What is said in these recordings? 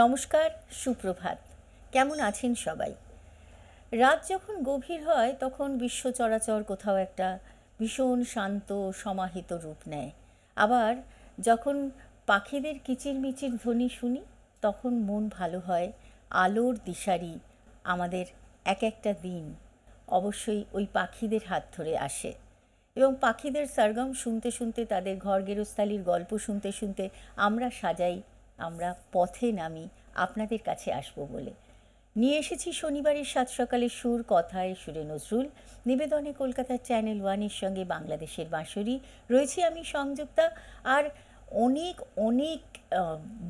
নমস্কার, সুপ্রভাত। কেমন আছেন সবাই? রাত যখন গভীর হয় তখন বিশ্ব চরাচর কোথাও একটা ভীষণ শান্ত সমাহিত রূপ নেয়। আবার যখন পাখিদের কিচিরমিচির ধ্বনি শুনি তখন মন ভালো হয়। আলোর দিশারি আমাদের এক একটা দিন অবশ্যই ওই পাখিদের হাত ধরে আসে এবং পাখিদের সরগম শুনতে শুনতে, তাদের ঘর গেরস্থালির গল্প শুনতে শুনতে আমরা সাজাই, আমরা পথে নামি আপনাদের কাছে আসবো বলে। নিয়ে এসেছি শনিবারের সাত সকালের সুর, কথায় সুরে নজরুল, নিবেদনে কলকাতার চ্যানেল ওয়ানের সঙ্গে বাংলাদেশের বাঁশরি। রয়েছি আমি সংযুক্তা। আর অনেক অনেক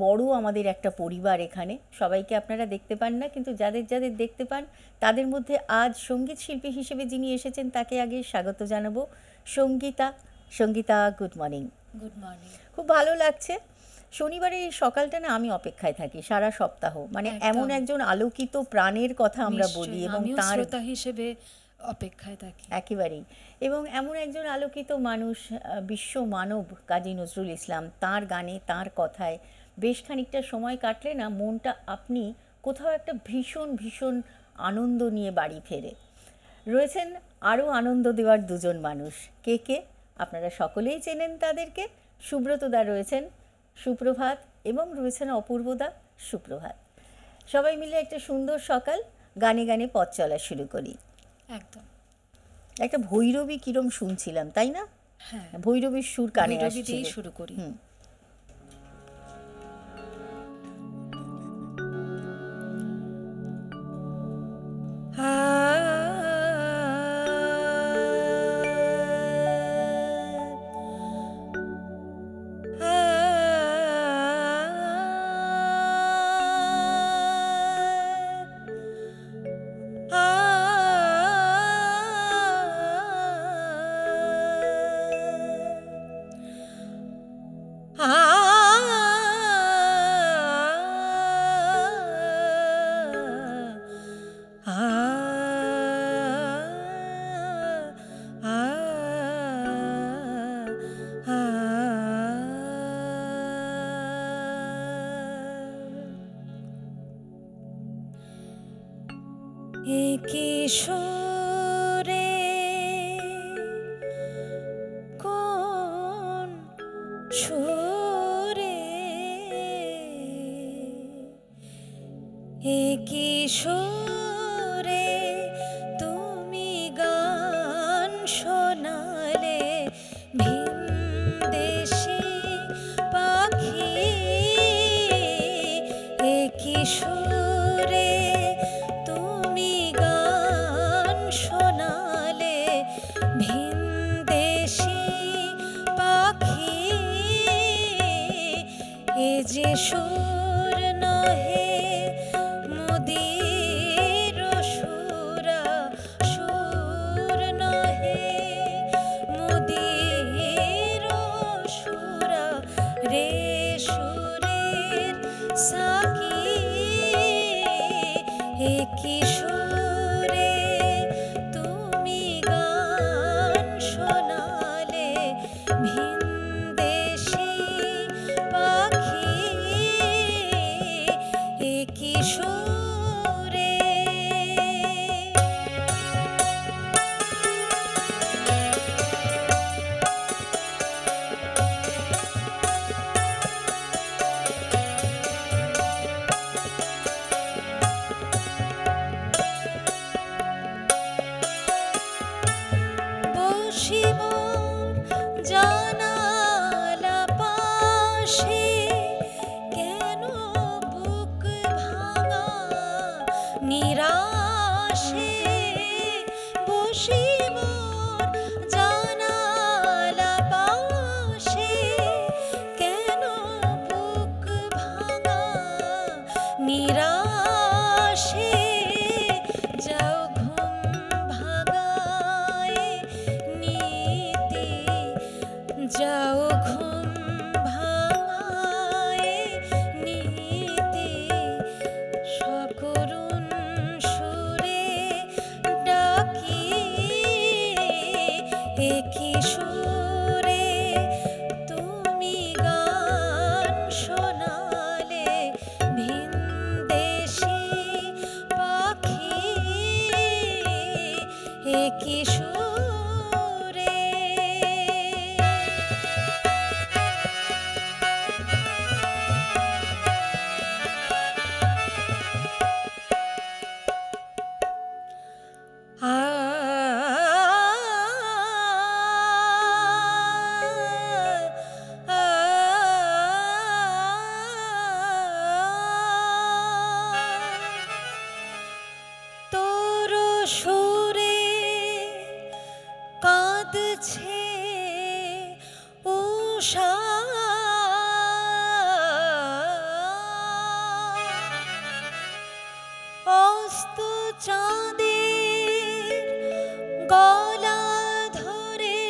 বড় আমাদের একটা পরিবার এখানে। সবাইকে আপনারা দেখতে পান না, কিন্তু যাদের যাদের দেখতে পান তাদের মধ্যে আজ সঙ্গীত শিল্পী হিসেবে যিনি এসেছেন তাকে আগে স্বাগত জানাবো। Sangeeta, good morning. Good morning. খুব ভালো লাগছে। শনিবারের এই সকালটা না আমি অপেক্ষায় থাকি সারা সপ্তাহ। মানে এমন একজন আলোকিত প্রাণের কথা আমরা বলি এবং তার শ্রোতা হিসেবে অপেক্ষায় থাকি একেবারেই। এবং এমন একজন আলোকিত মানুষ, বিশ্ব মানব কাজী নজরুল ইসলাম। তার গানে, তার কথায় বেশ খানিকটা সময় কাটলে না মনটা আপনি কোথাও একটা ভীষণ ভীষণ আনন্দ নিয়ে বাড়ি ফেরে। রয়েছেন আরও আনন্দ দেওয়ার দুজন মানুষ। কে কে? আপনারা সকলেই চেনেন তাদেরকে। সুব্রতদা রয়েছেন, সুপ্রভাত, এবং রয়েছেন অপূর্বদা, সুপ্রভাত। সবাই মিলে একটা সুন্দর সকাল গানে গানে পথ চলা শুরু করি। একদম। একটা ভৈরবী কিরম শুনছিলাম, তাই না? হ্যাঁ, ভৈরবীর সুর কানে আসছিল। শুরু করি। কিশোরে কোন সুরে কিশোরে তুমি গান শোনালে ভিনদেশি পাখি কিশোরে তুমি গান শোনালে ভিনদেশি পাখি যে সুর নহে মুদির সুরা, সুর নহে মুদির সুরা রে সুরের সাকি কিশোরে তুমি গান শোনালে ভিনদেশি পাখি কিশোরে। বসিব জানালা পাশে কেন বুক ভাঙা নিরাশে, বসিব জানালা পাশে কেন বুক ভাঙা নিরাশে, যাও ঘুম ভাগায় নিতে, যাও ঘুম ভাঙায় নিতে, সকরুণ সুরে ডাকি কিশোরে তুমি গান শোনালে ভিন আছে উষা অস্ত চাঁদের গলা ধরে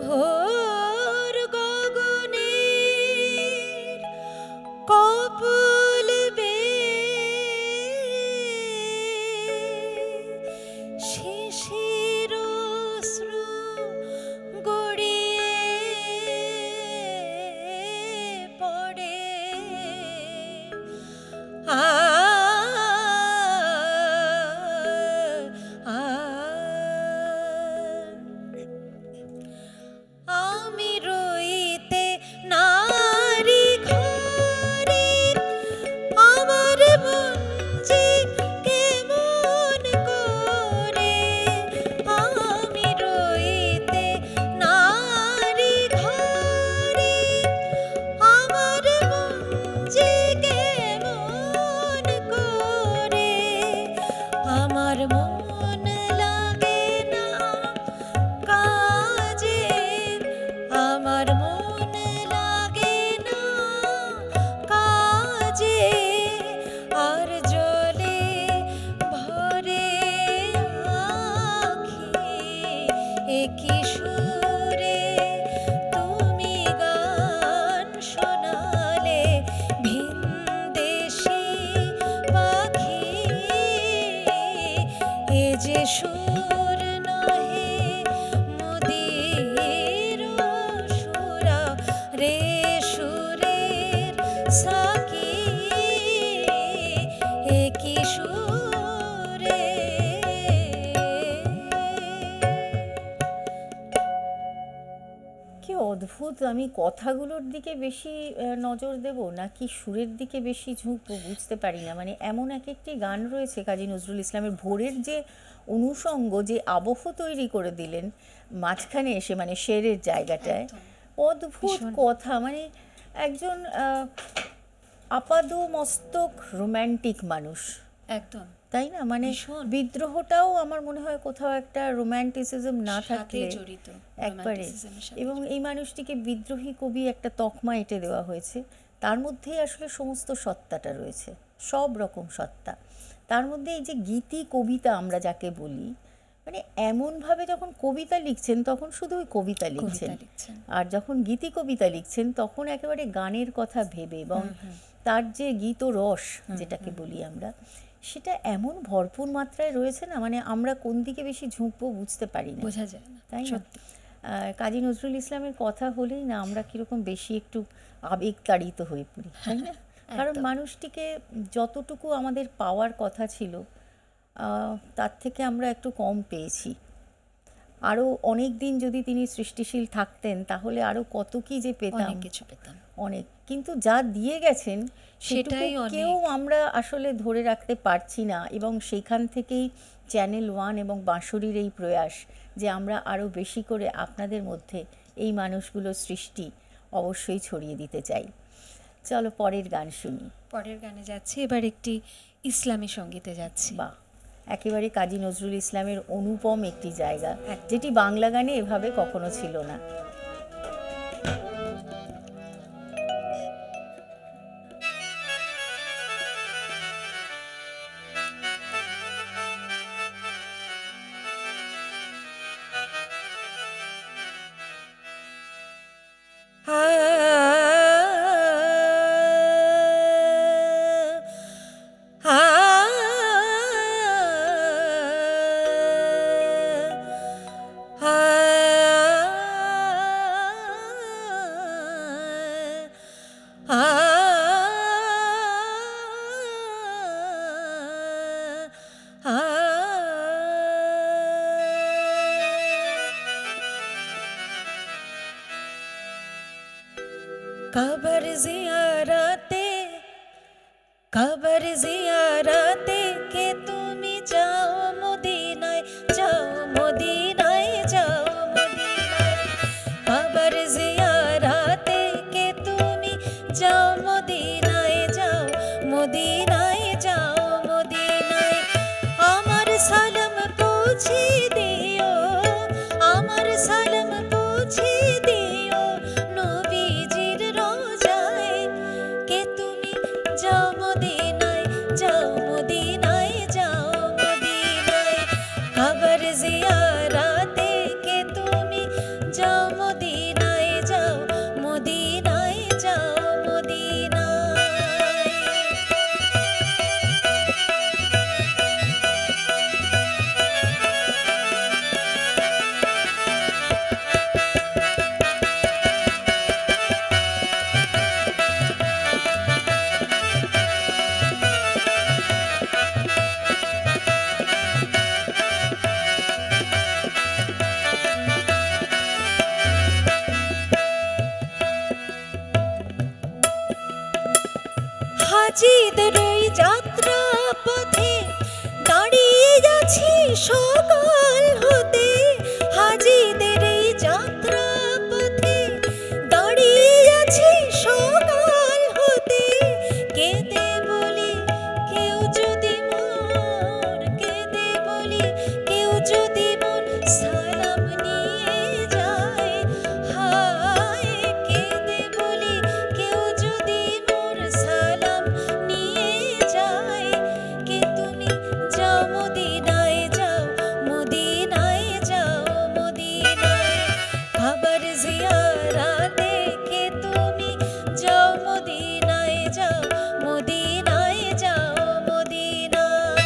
ভোর গগনের কপল শিশির অশ্রু গড়িয়ে পড়ে আ আ আমি রইতে নারী ঘরে আমার মন যে কেমন করে আমি রইতে নারী ঘরে আমার মন যে কেমন করে আমার মন লাগে না কাজে আমার মন লাগে না কাজে আর জলে ভরে আখি একই সুরে তুমি গান শোনালে ভিনদেশী পাখি এ যে সুর নহে মোদের সুরা রে সুরের সাকি একই সুরে কি অদ্ভুত! আমি কথাগুলোর দিকে বেশি নজর দেব নাকি সুরের দিকে বেশি ঝুঁকবো বুঝতে পারি না। মানে এমন এক একটি গান রয়েছে কাজী নজরুল ইসলামের, ভোরের যে অনুষঙ্গ, যে আবহ তৈরি করে দিলেন মাঝখানে এসে, মানে শেরের জায়গাটায়, অদ্ভুত কথা। মানে একজন আপাদ মস্তক রোম্যান্টিক মানুষ, একদম তাই না? মানে ভীষণ। বিদ্রোহটাও আমার মনে হয় কোথাও একটা রোম্যান্টিসিজম না সাথে থাকলে জড়িত একবারে। romanticism-এর সাথে এবং এই মানুষটিকে বিদ্রোহী কবি একটা তকমা এঁটে দেওয়া হয়েছে। তার মধ্যেই আসলে সমস্ত সত্তাটা রয়েছে, সব রকম সত্তা। তার মধ্যে এই যে গীতি কবিতা আমরা যাকে বলি, মানে এমনভাবে যখন কবিতা লিখছেন তখন শুধু ওই কবিতা লিখছেন, কবিতা লিখছেন। আর যখন গীতি কবিতা লিখছেন তখন একেবারে গানের কথা ভেবে, এবং তার যে গীত রস যেটাকে বলি আমরা, সেটা এমন ভরপুর মাত্রায় রয়েছে না, মানে আমরা কোন দিকে বেশি ঝুঁকবো বুঝতে পারি না, বোঝা যায় না, তাই না? সত্যি। কাজী নজরুল ইসলামের কথা হলেই না আমরা কীরকম বেশি একটু আবেগতাড়িত হয়ে পড়ি, তাই না? কারণ মানুষটিকে যতটুকু আমাদের পাওয়ার কথা ছিল তার থেকে আমরা একটু কম পেয়েছি। আরও অনেক দিন যদি তিনি সৃষ্টিশীল থাকতেন তাহলে আরও কত কি যে পেতাম, অনেক কিছু পেতাম। অনেক। কিন্তু যা দিয়ে গেছেন সেটাই সেটাই অনেক। কেউ আমরা আসলে ধরে রাখতে পারছি না, এবং সেইখান থেকেই চ্যানেল 1 এবং বাঁশরীর এই প্রয়াস যে আমরা আরও বেশি করে আপনাদের মধ্যে এই মানুষগুলোর সৃষ্টি অবশ্যই ছড়িয়ে দিতে চাই। চলো পরের গান শুনি। পরের গানে যাচ্ছি, এবার একটি ইসলামী সঙ্গীতে যাচ্ছি। বাহ, একেবারে কাজী নজরুল ইসলামের অনুপম একটি জায়গা, যেটি বাংলা গানে এভাবে কখনো ছিল না। कबर जियाराते के तुमी जाओ मदीनाय जाओ मदीनाय जाओ मदीनाय कबर जियाराते के तुमी जाओ मदीनाय जाओ मदीनाय जाओ मदीनाय आमार सालाम হাজিদের ওই যাত্রা পথে দাঁড়িয়ে আছি সকাল হতে, হাজিদের এই যাত্রা পথে দাঁড়িয়ে আছি সকাল হতে, কেঁদে বলি কেউ যদি মোর, কেঁদে বলি কেউ যদি মোর সালাম নিয়ে যায়, হায় কেঁদে বলি কেউ যদি মোর সালাম নিয়ে যায়, কে তুমি যাও মদিনায় যাও, মদিনায় যাও, মদিনায় খাবার জিয়ারাতে, কে তুমি যাও মদিনায় যাও, মদিনায় যাও, মদিনায়।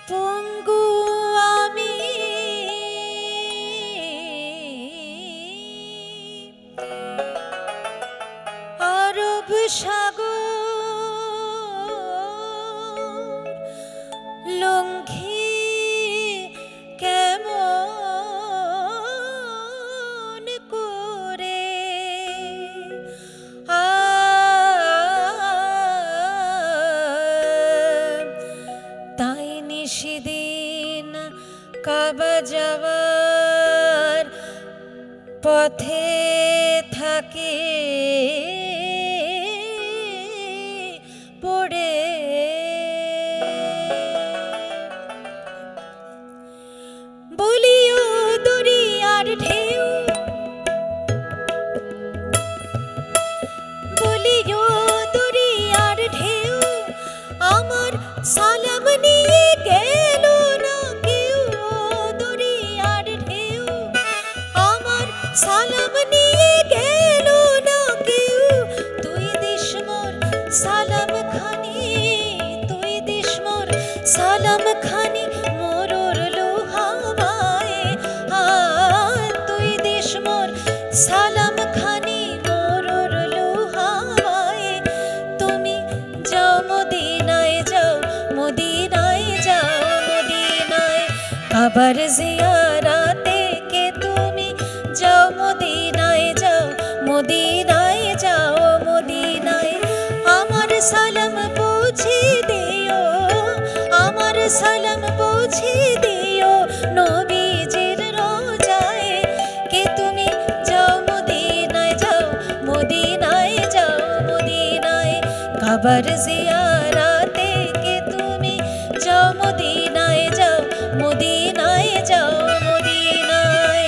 পঙ্গু আমি আরব সাগর লঙ্ঘি কেমন করে, তাই নিশিদিন কাবা যাওয়ার পথে থাকে পড়ে, বলিও দরিয়ার ঢেউ, বলিও দরিয়ার ঢেউ, আমার সালাম নিয়ে গেল না কেউ, দরিয়ার ঢেউ আমার সালাম নিয়ে গেল না কেউ, তুই দিস মোর সালাম খানি, তুই দিস মোর সালাম খানি মোরর লোহাওয়ায়, তুই দিস মোর সালাম খানি মোরর লোহাওয়ায়, তুমি যাও মদিনায় যাও, মদিনায় যাও, মদিনায় খাবার জিয়ারাতে, কে তুমি যাও মদিনায় যাও, মদিনায় যাও, মদিনায় আমার সালাম পৌঁছে দিও, আমার সালাম পৌঁছে দিও নবীজির রোজায়, কে তুমি যাও মদিনায় যাও, মদিনায় যাও, মদিনায় খাবার জিয়ারাতে, কে তুমি যাও মদিনায় যাও, মদিনায় যাও, মদিনায়।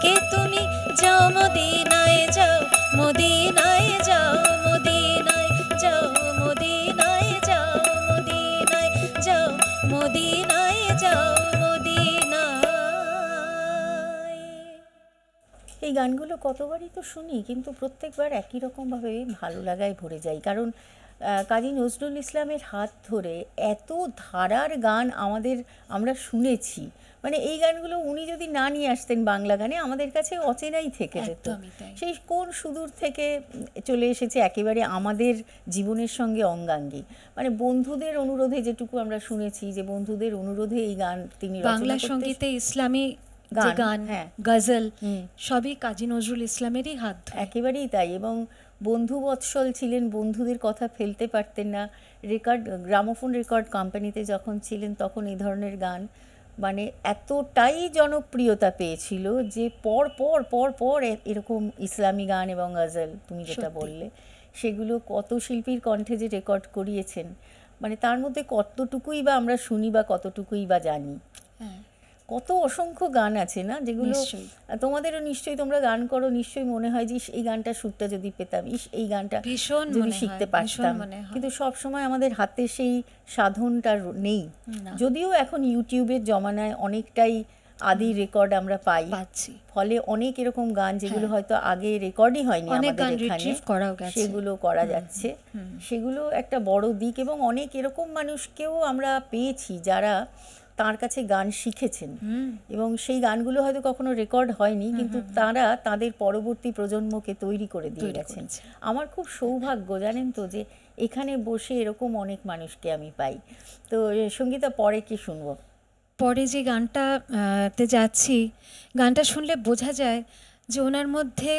কে তুমি যাও মদিনায় যাও, মদিনায় যাও, মদিনায় যাও, মদিনায় যাও, মদিনায় যাও, মদিনায় যাও, মদিনায়। এই গানগুলো কতবারই তো শুনি, কিন্তু প্রত্যেকবার একই রকমভাবে ভালো লাগায় ভরে যাই। কারণ কাজী নজরুল ইসলামের হাত ধরে এত ধারার গান আমরা শুনেছি, মানে এই গানগুলো উনি যদি না নিয়ে আসতেন বাংলা গানে, আমাদের কাছে অচেনাই থেকে যেত। একদমই তাই। সেই কোন সুদূর থেকে চলে এসেছে একেবারে আমাদের জীবনের সঙ্গে অঙ্গাঙ্গী। মানে বন্ধুদের অনুরোধে যেটুকু আমরা শুনেছি, যে বন্ধুদের অনুরোধে এই গান তিনি রচনা বাংলা করতে সঙ্গীতে ইসলামী যে গান, গান, হ্যাঁ। গজল, সবই কাজী নজরুল ইসলামেরই হাত ধরে। একেবারেই তাই। এবং বন্ধু বৎসল ছিলেন, বন্ধুদের কথা ফেলতে পারতেন না। গ্রামোফোন রেকর্ড কোম্পানিতে যখন ছিলেন তখন এই ধরনের গান মানে এতটাই জনপ্রিয়তা পেয়েছিল যে পর পর পর পর এরকম ইসলামী গান এবং গজল তুমি যেটা সত্যি। বললে, সেগুলো কত শিল্পীর কণ্ঠে যে রেকর্ড করিয়েছেন। মানে তার মধ্যে কতটুকুই বা আমরা শুনি বা কতটুকুই বা জানি। হ্যাঁ, কত অসংখ্য গান আছে না, যেগুলো নিশ্চয়ই। তোমাদেরও নিশ্চয়ই, তোমরা গান করো, নিশ্চয়ই মনে হয় যে এই গানটা সুরটা যদি পেতাম, এই গানটা ভীষণ যদি মনে হয়, শিখতে ভীষণ পারতাম। মনে হয়। কিন্তু সব সময় আমাদের হাতে সেই সাধনটা নেই। না, যদিও এখন ইউটিউবের জমানায় অনেকটাই আদি রেকর্ড আমরা পাই, পাচ্ছি। ফলে অনেক এরকম গান যেগুলো হ্যাঁ। হয়তো আগে রেকর্ডই হয়নি অনেক আমাদের গান এখানে, রিট্রিভ করাও গেছে। সেগুলো করা যাচ্ছে। সেগুলো একটা বড় দিক, এবং অনেক এরকম মানুষকেও আমরা পেয়েছি যারা তার কাছে গান শিখেছেন, এবং সেই গানগুলো হয়তো কখনো রেকর্ড হয়নি, কিন্তু তারা তাদের পরবর্তী প্রজন্মকে তৈরি করে দিয়ে তৈরি গেছেন। করেছে। আমার খুব সৌভাগ্য, জানেন তো, যে এখানে বসে এরকম অনেক মানুষকে আমি পাই। তো সঙ্গীতা, পরে কি শুনবো? পরে যে গানটা তে যাচ্ছি, গানটা শুনলে বোঝা যায় যে ওনার মধ্যে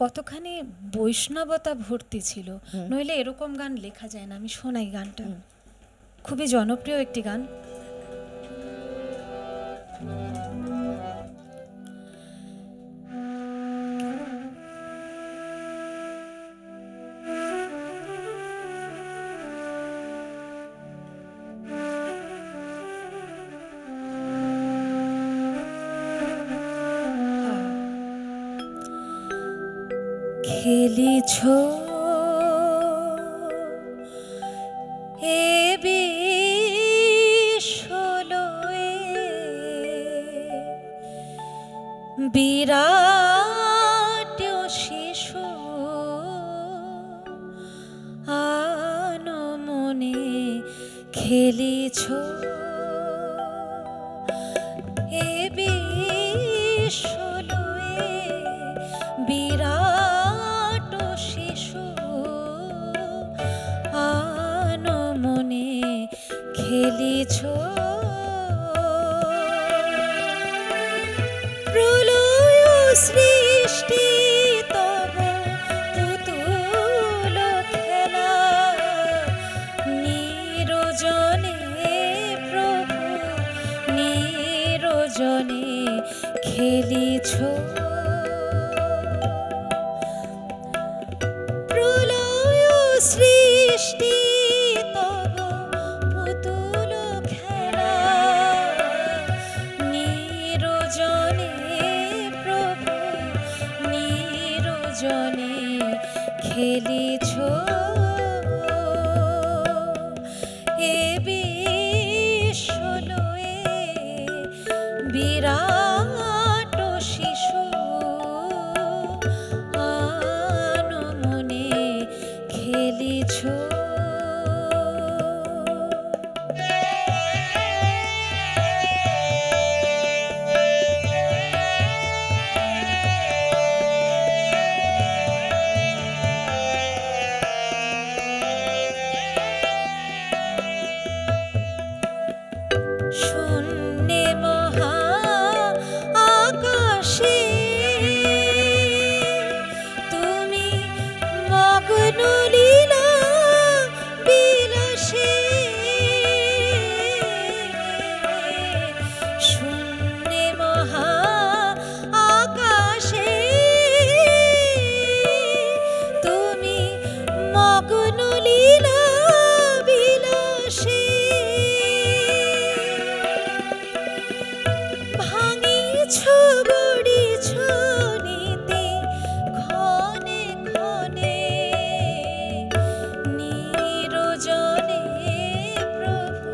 কতখানি বৈষ্ণবতা ভর্তি ছিল, নইলে এরকম গান লেখা যায় না। আমি শোনাই গানটা, খুবই জনপ্রিয় একটি গান। খেলিছ এ বিশ্বলয়ে বিরাট শিশু আনমনে খেলিছ এ বিশ্বলয়ে বিরাট শিশু আনমনে খেলিছ প্রলয় সৃষ্টি তব পুতুল খেলা নিরজনে প্রভু নিরজনে খেলিছ প্রলয় সৃষ্টি তব পুতুল খেলা নিরজনে প্রভু নিরজনে খেলিছ এ বিশ্বলয়ে বিরাট শিশু আনমনে খেলিছ শূন্যে মহা আকাশে তুমি মগ্ন লীলা বিলাসে শূন্যে মহা আকাশে তুমি মগ্ন লীলা বিলাসে ভাঙিছ গড়িছ নীতি ক্ষণে ক্ষণে নিরজনে প্রভু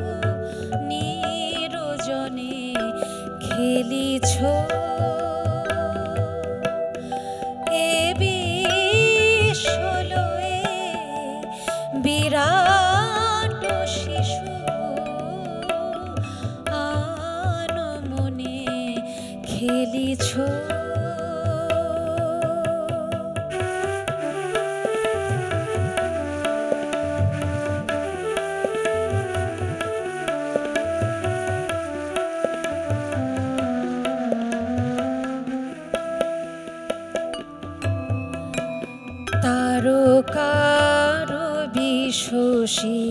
নিরজনে খেলিছ এ বিশ্বলয়ে বিরাট শিশু আনমনে খেলিছ তারকার বিশ্বসী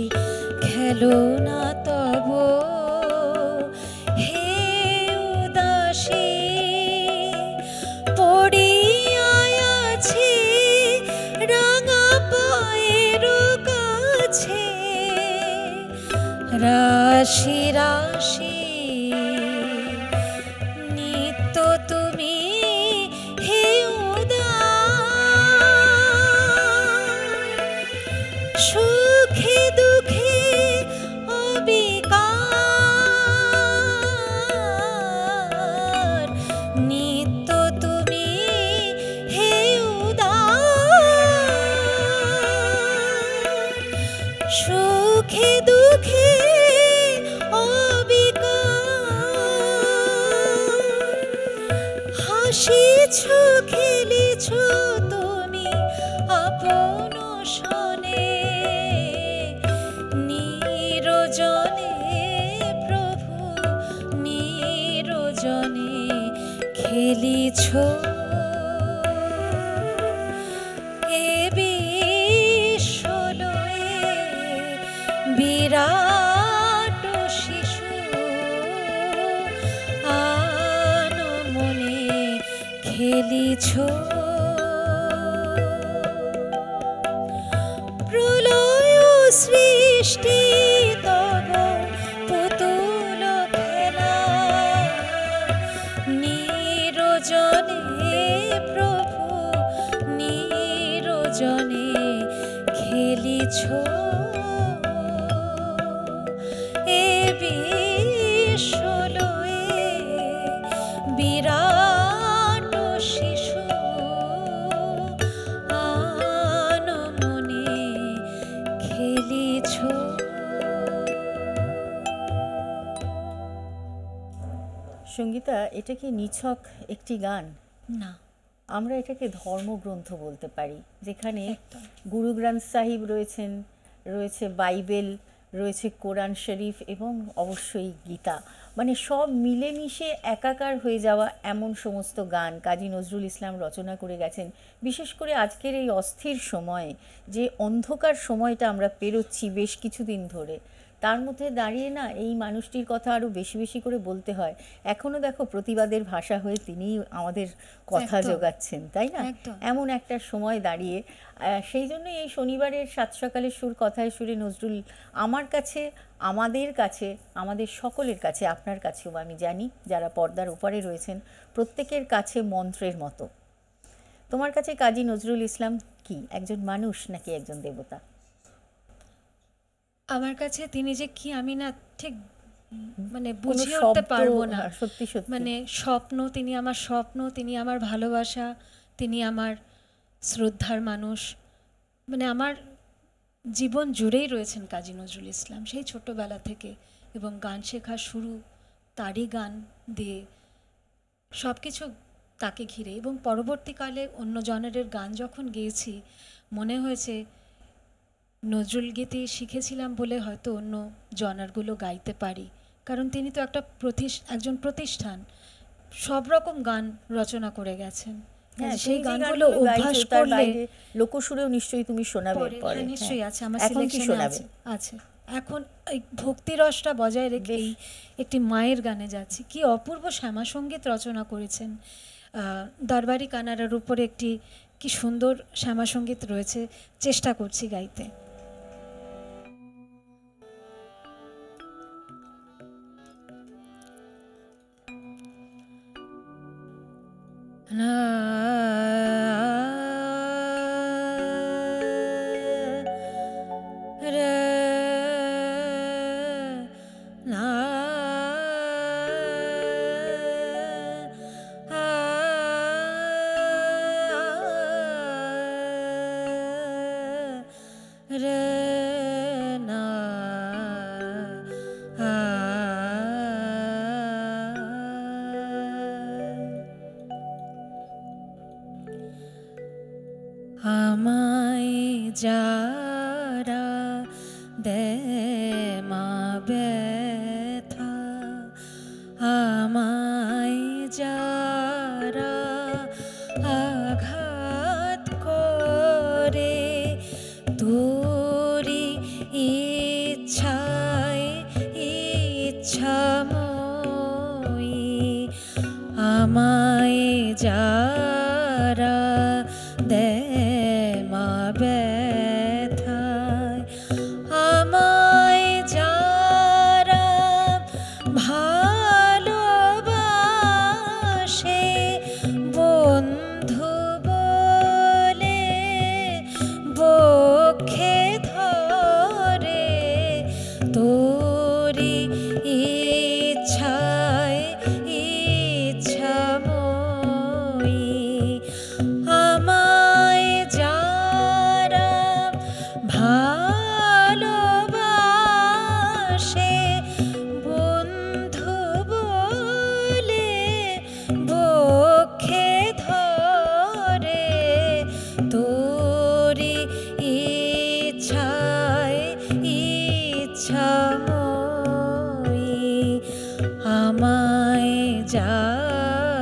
খেলো না তব হে উদাসী পড়িয়াছে রাঙা পায়ের কাছে রাশি রাশি নিত্য তুমি হে উদার, সুখে দুঃখে অবিকার, নিত্য তুমি হে উদার, সুখে দুঃখে অবিকার, হাসিছ খেলেছ তুমি আপন শনে, নিরজনে প্রভু নিরজনে খেলিছ এ বিশ্বলয়ে বিরাট শিশু আনমনে খেলিছ, প্রলয় সৃষ্টি তব পুতুল খেলা, নিরজনে প্রভু নিরজনে খেলিছ এ বিশ্বলয়ে বিরাট শিশু আনমনে খেলিছ। সঙ্গীতা, এটা কি নিছক একটি গান? না, আমরা এটাকে ধর্মগ্রন্থ বলতে পারি, যেখানে একদম। গুরু গ্রন্থ সাহিব রয়েছেন, রয়েছে বাইবেল, রয়েছে কোরআন শরীফ এবং অবশ্যই গীতা, মানে সব মিলেমিশে একাকার হয়ে যাওয়া এমন সমস্ত গান কাজী নজরুল ইসলাম রচনা করে গেছেন। বিশেষ করে আজকের এই অস্থির সময়ে, যে অন্ধকার সময়টা আমরা পেরোচ্ছি বেশ কিছুদিন ধরে, তার মধ্যে দাঁড়িয়ে না এই মানুষটির কথা আরও বেশি বেশি করে বলতে হয়। এখনও দেখো প্রতিবাদের ভাষা হয়ে তিনিই আমাদের কথা একদম। জোগাচ্ছেন, তাই না? একদম। এমন একটা সময় দাঁড়িয়ে সেই জন্যই এই শনিবারের সাত সকালের সুর কথায় সুরে নজরুল আমার কাছে, আমাদের কাছে, আমাদের সকলের কাছে, আপনার কাছেও আমি জানি যারা পর্দার ওপারে রয়েছেন প্রত্যেকের কাছে মন্ত্রের মতো। তোমার কাছে কাজী নজরুল ইসলাম কি একজন মানুষ নাকি একজন দেবতা? আমার কাছে তিনি যে কি আমি না ঠিক মানে কোনো বুঝিয়ে উঠতে শব্দ, পারবো না। সত্যি সত্যি মানে স্বপ্ন, তিনি আমার স্বপ্ন, তিনি আমার ভালোবাসা, তিনি আমার শ্রদ্ধার মানুষ। মানে আমার জীবন জুড়েই রয়েছেন কাজী নজরুল ইসলাম, সেই ছোট্টবেলা থেকে। এবং গান শেখা শুরু তারই গান দিয়ে, সব কিছু তাকে ঘিরে। এবং পরবর্তীকালে অন্য জনারের গান যখন গেয়েছি, মনে হয়েছে নজরুল গীতি শিখেছিলাম বলে হয়তো অন্য জনারগুলো গাইতে পারি, কারণ তিনি তো একজন প্রতিষ্ঠান, সব রকম গান রচনা করে গেছেন। হ্যাঁ, সেই তুমি যে গানগুলো গানগুলো অভ্যাস গাইছো তার করলে বাইরে লোকসুরেও নিশ্চয়ই তুমি শোনাবে পরে, পরে। হ্যাঁ, নিশ্চয়ই হ্যাঁ। আছে, আমার এখন কি সিলেকশনে শোনাবে? আছে। এখন এই ভক্তিরসটা বজায় রেখে বেশ। একটি মায়ের গানে যাচ্ছি। কি অপূর্ব শ্যামা সঙ্গীত রচনা করেছেন। দরবারি কানাড়ার উপরে একটি কি সুন্দর শ্যামা সঙ্গীত রয়েছে, চেষ্টা করছি গাইতে। না রে না রে না আমায় যারা দেয় মা ব্যথা, আমায় যারা আঘাত করে, তোরি ইচ্ছায় ইচ্ছাময়ী, আমায় যারা দেয় মা ব্যথায়, আমায় যারা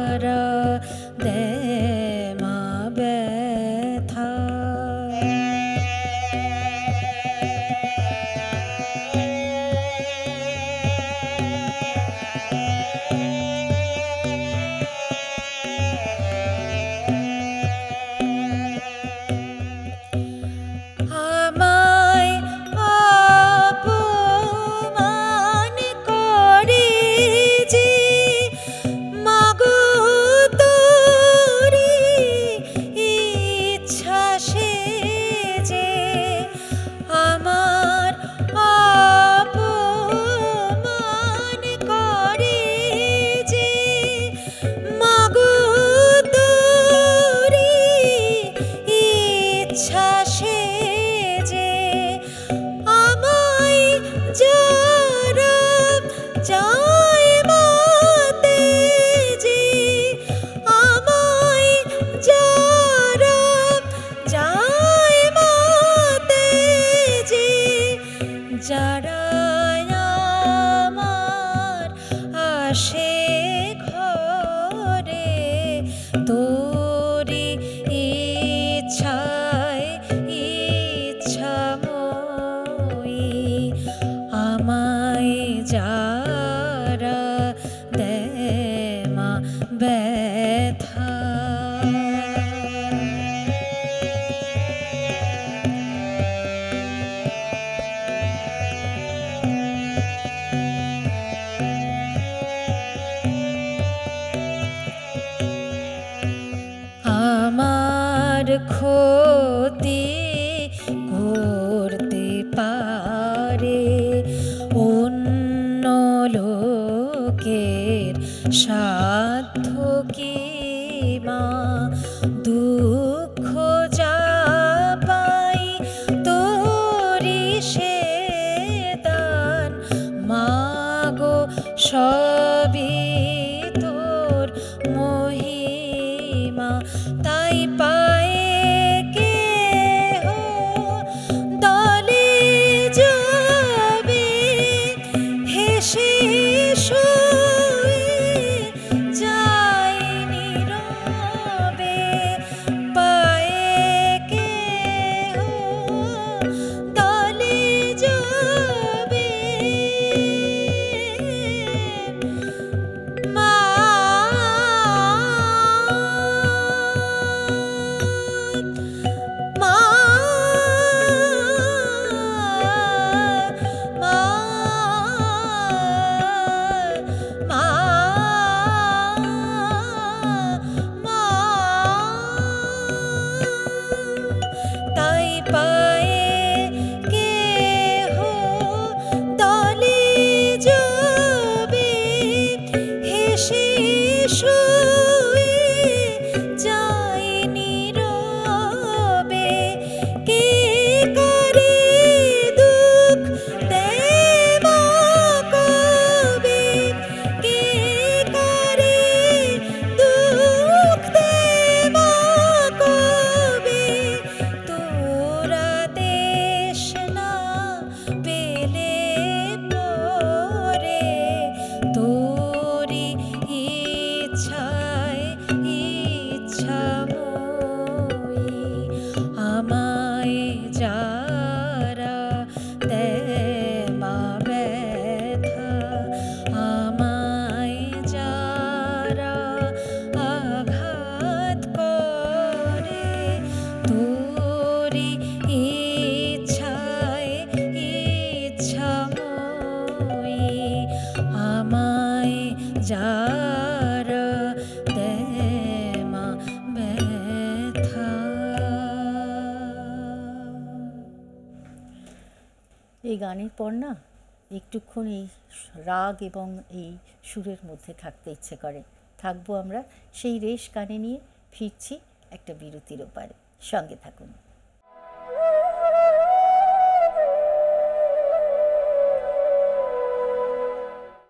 যারা দেয় মা ব্যথা। আমায় অপমান করে যে মাগো তোরি ইচ্ছা সে যে আমার অপমান করে যে মাগো তোরি ইচ্ছা সে যে আমায় যারা যায় মাতে যে আমায় যারা যায় মাতে যে যারা আমার আসে ঘরে তোরি ইচ্ছায় ইচ্ছাময়ী আমায় যারা দেয় মা ব্যথা। আমার ক্ষতি করতে পারে অন্য লোকের সাধ্য কি মা দুঃখ যা পাই তোরি সে দান মাগো সবই তোর মহিমা তাই পায়ে কেহ দলে যাবে হেসে শুয়ে যায় নীরবে পায়ে কেহ দলে যাবে মা মা মা মা মা তাই পায়ে কেহ দলে যাবে হেসে শুয়ে যায় নীরবে কে করে দুঃখ দেয় মা কবে কে করে দুঃখ দেয় মা কবে তোরা দেশ না পেলে পরে তোরি ইচ্ছায় ইচ্ছাময়ী আমায় যারা দেয় মা ব্যথা আমায় যারা আঘাত করে তোরি ইচ্ছায় ইচ্ছাময়ী আমায় যারা দেয় মা ব্যথা। এই গানের পর না একটুক্ষণ এই রাগ এবং এই সুরের মধ্যে থাকতে ইচ্ছে করে। থাকবো আমরা সেই রেশ গানে নিয়ে ফিরছি একটা বিরতির ওপারে। সঙ্গে থাকুন।